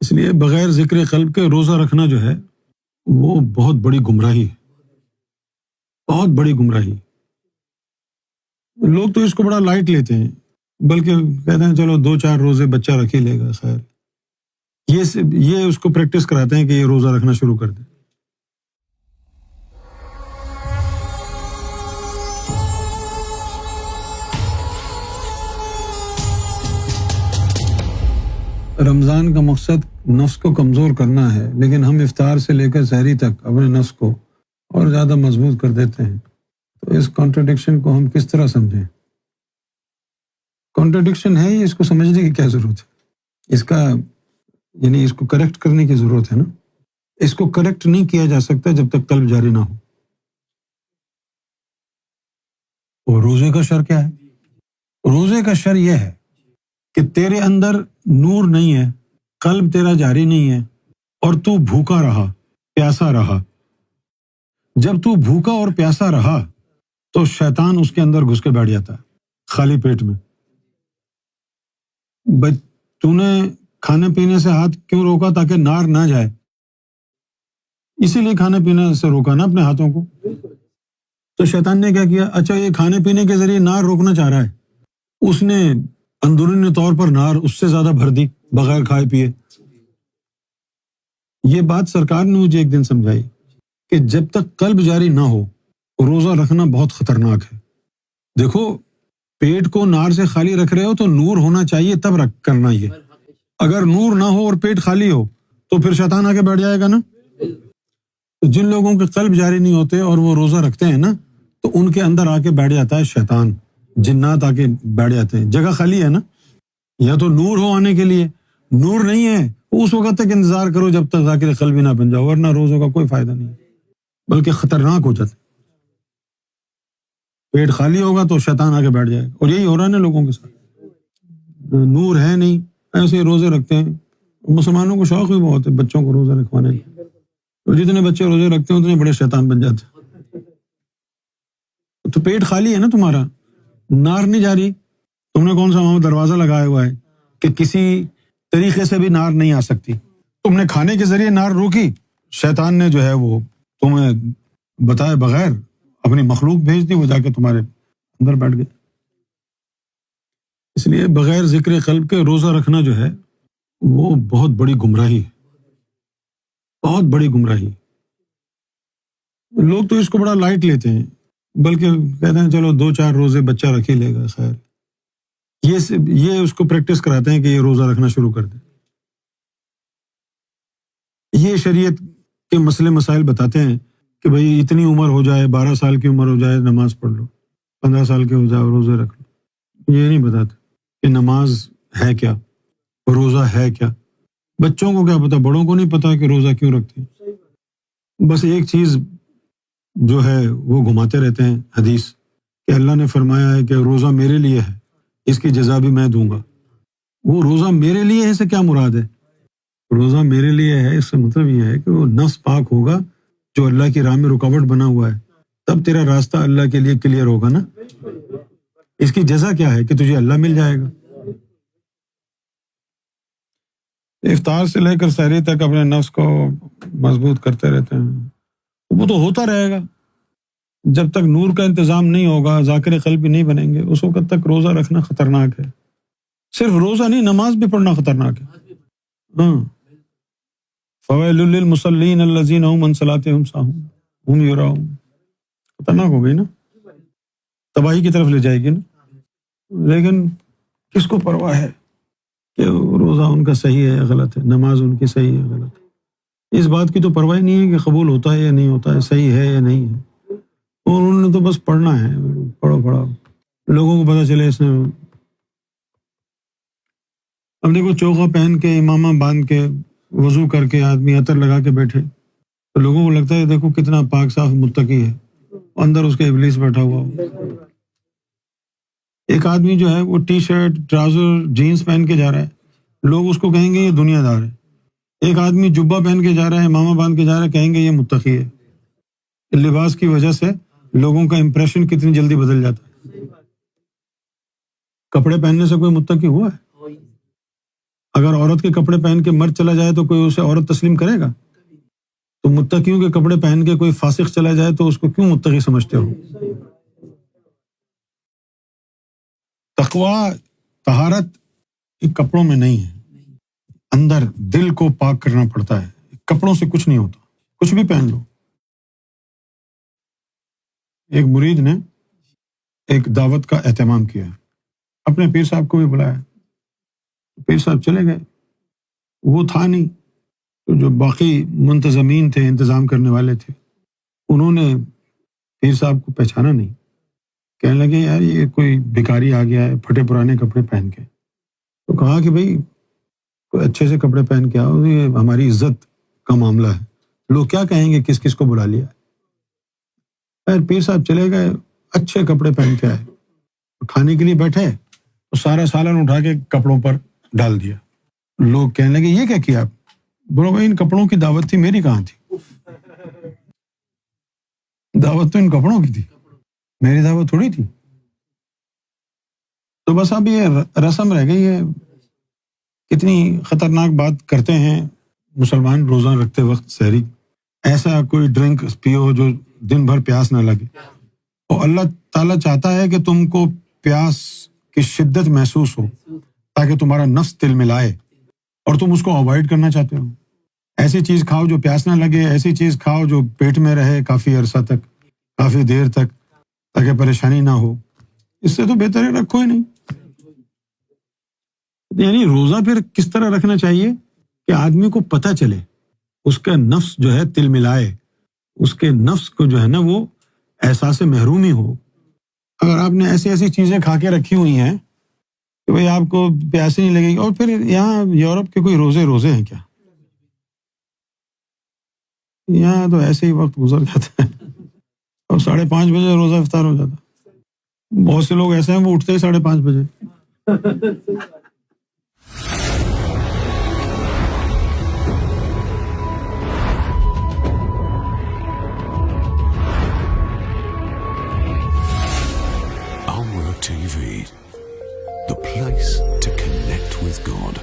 اس لیے بغیر ذکر قلب کے روزہ رکھنا جو ہے وہ بہت بڑی گمراہی ہے، بہت بڑی گمراہی۔ لوگ تو اس کو بڑا لائٹ لیتے ہیں، بلکہ کہتے ہیں چلو 2-4 روزے بچہ رکھ ہی لے گا، خیر یہ اس کو پریکٹس کراتے ہیں کہ یہ روزہ رکھنا شروع کر دے۔ رمضان کا مقصد نفس کو کمزور کرنا ہے، لیکن ہم افطار سے لے کر سحری تک اپنے نفس کو اور زیادہ مضبوط کر دیتے ہیں۔ تو اس کانٹرڈکشن کو ہم کس طرح سمجھیں؟ کانٹرڈکشن ہے یہ، اس کو سمجھنے کی کیا ضرورت ہے؟ اس کا یعنی اس کو کریکٹ کرنے کی ضرورت ہے نا۔ اس کو کریکٹ نہیں کیا جا سکتا جب تک قلب جاری نہ ہو۔ اور روزے کا شر کیا ہے؟ روزے کا شر یہ ہے کہ تیرے اندر نور نہیں ہے، قلب تیرا جاری نہیں ہے، اور تو بھوکا رہا، پیاسا رہا۔ جب تو بھوکا اور پیاسا رہا تو شیطان اس کے اندر گھس کے بیٹھ جاتا ہے خالی پیٹ میں۔ تو نے کھانے پینے سے ہاتھ کیوں روکا؟ تاکہ نار نہ جائے، اسی لیے کھانے پینے سے روکا نا اپنے ہاتھوں کو۔ تو شیطان نے کیا کیا؟ اچھا یہ کھانے پینے کے ذریعے نار روکنا چاہ رہا ہے، اس نے اندرونی طور پر نار اس سے زیادہ بھر دی بغیر کھائے پیے۔ یہ بات سرکار نے مجھے ایک دن سمجھائی کہ جب تک قلب جاری نہ ہو روزہ رکھنا بہت خطرناک ہے۔ دیکھو پیٹ کو نار سے خالی رکھ رہے ہو تو نور ہونا چاہیے تب رکھ کرنا۔ یہ اگر نور نہ ہو اور پیٹ خالی ہو تو پھر شیطان آ کے بیٹھ جائے گا نا۔ تو جن لوگوں کے قلب جاری نہیں ہوتے اور وہ روزہ رکھتے ہیں نا، تو ان کے اندر آ کے بیٹھ جاتا ہے شیطان، جنات آ کے بیٹھ جاتے ہیں، جگہ خالی ہے نا۔ یا تو نور ہو آنے کے لیے، نور نہیں ہے اس وقت تک انتظار کرو جب تک ذاکر قلب ہی نہ بن جاؤ، ورنہ روزوں کا کوئی فائدہ نہیں، بلکہ خطرناک ہو جاتا ہے۔ پیٹ خالی ہوگا تو شیطان آ کے بیٹھ جائے گا، اور یہی ہو رہا ہے نا لوگوں کے ساتھ۔ نور ہے نہیں، ایسے روزے رکھتے ہیں۔ مسلمانوں کو شوق بھی بہت ہے بچوں کو روزہ رکھوانے کا، اور جتنے بچے روزے رکھتے ہیں اتنے بڑے شیطان بن جاتے ہیں۔ تو پیٹ خالی ہے نا تمہارا، نار نہیں جاری، تم نے کون سا وہاں دروازہ لگایا ہوا ہے کہ کسی طریقے سے بھی نار نہیں آ سکتی؟ تم نے کھانے کے ذریعے نار روکی، شیطان نے جو ہے وہ تمہیں بتائے بغیر اپنی مخلوق بھیج دی، وہ جا کے تمہارے اندر بیٹھ گئے۔ اس لیے بغیر ذکر قلب کے روزہ رکھنا جو ہے وہ بہت بڑی گمراہی ہے، بہت بڑی گمراہی۔ لوگ تو اس کو بڑا لائٹ لیتے ہیں، بلکہ کہتے ہیں چلو 2-4 روزے بچہ رکھ ہی لے گا، خیر یہ اس کو پریکٹس کراتے ہیں کہ یہ روزہ رکھنا شروع کر دے۔ یہ شریعت کے مسئلے مسائل بتاتے ہیں کہ بھئی اتنی عمر ہو جائے، 12 سال کی عمر ہو جائے نماز پڑھ لو، 15 سال کے ہو جائے روزے رکھ لو۔ یہ نہیں بتاتے کہ نماز ہے کیا، روزہ ہے کیا۔ بچوں کو کیا پتا، بڑوں کو نہیں پتا کہ روزہ کیوں رکھتے ہیں۔ بس ایک چیز جو ہے وہ گھماتے رہتے ہیں، حدیث کہ اللہ نے فرمایا ہے کہ روزہ میرے لیے ہے، اس کی جزا بھی میں دوں گا۔ وہ روزہ میرے لیے ہے سے کیا مراد ہے؟ روزہ میرے لیے ہے اس سے مطلب یہ ہے کہ وہ نفس پاک ہوگا جو اللہ کی راہ میں رکاوٹ بنا ہوا ہے، تب تیرا راستہ اللہ کے لیے کلیئر ہوگا نا۔ اس کی جزا کیا ہے کہ تجھے اللہ مل جائے گا۔ افطار سے لے کر سحری تک اپنے نفس کو مضبوط کرتے رہتے ہیں، وہ تو ہوتا رہے گا جب تک نور کا انتظام نہیں ہوگا، ذاکر قلب بھی نہیں بنیں گے، اس وقت تک روزہ رکھنا خطرناک ہے۔ صرف روزہ نہیں، نماز بھی پڑھنا خطرناک ہے۔ ہاں، فویل للمصلین الذین هم عن صلاتهم ساہون هم یراؤون، خطرناک ہو گئی نا، تباہی کی طرف لے جائے گی نا۔ لیکن کس کو پرواہ ہے کہ روزہ ان کا صحیح ہے یا غلط ہے، نماز ان کی صحیح ہے غلط ہے، اس بات کی تو پرواہ نہیں ہے کہ قبول ہوتا ہے یا نہیں ہوتا ہے، صحیح ہے یا نہیں ہے۔ اور انہوں نے تو بس پڑھنا ہے، پڑھو پڑھو، لوگوں کو پتہ چلے اس نے۔ اب دیکھو چوکا پہن کے، امامہ باندھ کے، وضو کر کے آدمی عطر لگا کے بیٹھے تو لوگوں کو لگتا ہے دیکھو کتنا پاک صاف متقی ہے، اندر اس کے ابلیس بیٹھا ہوا ہو۔ ایک آدمی جو ہے وہ ٹی شرٹ، ٹراؤزر، جینز پہن کے جا رہا ہے، لوگ اس کو کہیں گے یہ دنیا دار ہے۔ ایک آدمی جبہ پہن کے جا رہا ہے، امامہ باندھ کے جا رہا ہے، کہیں گے یہ متقی ہے۔ لباس کی وجہ سے لوگوں کا امپریشن کتنی جلدی بدل جاتا ہے۔ کپڑے پہننے سے کوئی متقی ہوا ہے؟ اگر عورت کے کپڑے پہن کے مرد چلا جائے تو کوئی اسے عورت تسلیم کرے گا؟ تو متقیوں کے کپڑے پہن کے کوئی فاسق چلا جائے تو اس کو کیوں متقی سمجھتے ہو؟ تقویٰ، طہارت کپڑوں میں نہیں ہے، اندر دل کو پاک کرنا پڑتا ہے، کپڑوں سے کچھ نہیں ہوتا، کچھ بھی پہن لو۔ ایک مرید نے ایک دعوت کا اہتمام کیا، اپنے پیر صاحب کو بھی بلایا، پیر صاحب چلے گئے، وہ تھا نہیں، تو جو باقی منتظمین تھے، انتظام کرنے والے تھے، انہوں نے پیر صاحب کو پہچانا نہیں، کہنے لگے یار یہ کوئی بھکاری آ گیا ہے پھٹے پرانے کپڑے پہن کے۔ تو کہا کہ بھائی کوئی اچھے سے کپڑے پہن کے آؤ، یہ ہماری عزت کا معاملہ ہے، لوگ کیا کہیں گے کس کس کو بلا لیا ہے۔ پیر صاحب چلے گئے، اچھے کپڑے پہن کے آئے، کھانے کے لیے بیٹھے تو سارا سالن اٹھا کے کپڑوں پر ڈال دیا۔ لوگ کہنے لگے یہ کیا کیا آپ؟ بولو بھائی ان کپڑوں کی دعوت تھی، میری کہاں تھی؟ دعوت تو ان کپڑوں کی تھی، میری دعوت تھوڑی تھی۔ تو بس اب یہ رسم رہ گئی ہے۔ کتنی خطرناک بات کرتے ہیں مسلمان روزہ رکھتے وقت سحری، ایسا کوئی ڈرنک پیو جو دن بھر پیاس نہ لگے، اور اللہ تعالیٰ چاہتا ہے کہ تم کو پیاس کی شدت محسوس ہو تاکہ تمہارا نفس تل ملائے، اور تم اس کو اوائڈ کرنا چاہتے ہو۔ ایسی چیز کھاؤ جو پیاس نہ لگے، ایسی چیز کھاؤ جو پیٹ میں رہے کافی عرصہ تک، کافی دیر تک، تاکہ پریشانی نہ ہو۔ اس سے تو بہتر ہے رکھو ہی نہیں۔ یعنی روزہ پھر کس طرح رکھنا چاہیے کہ آدمی کو پتہ چلے، اس کا نفس جو ہے تل ملائے، اس کے نفس کو جو ہے نا وہ احساس محرومی ہو۔ اگر آپ نے ایسی ایسی چیزیں کھا کے رکھی ہوئی ہیں کہ بھئی آپ کو پیاس نہیں لگے گی، اور پھر یہاں یورپ کے کوئی روزے ہیں کیا؟ یہاں تو ایسے ہی وقت گزر جاتا ہے اور 5:30 بجے روزہ افطار ہو جاتا ہے۔ بہت سے لوگ ایسے ہیں وہ اٹھتے ہی 5:30 بجے۔ Amra TV, the place to connect with God.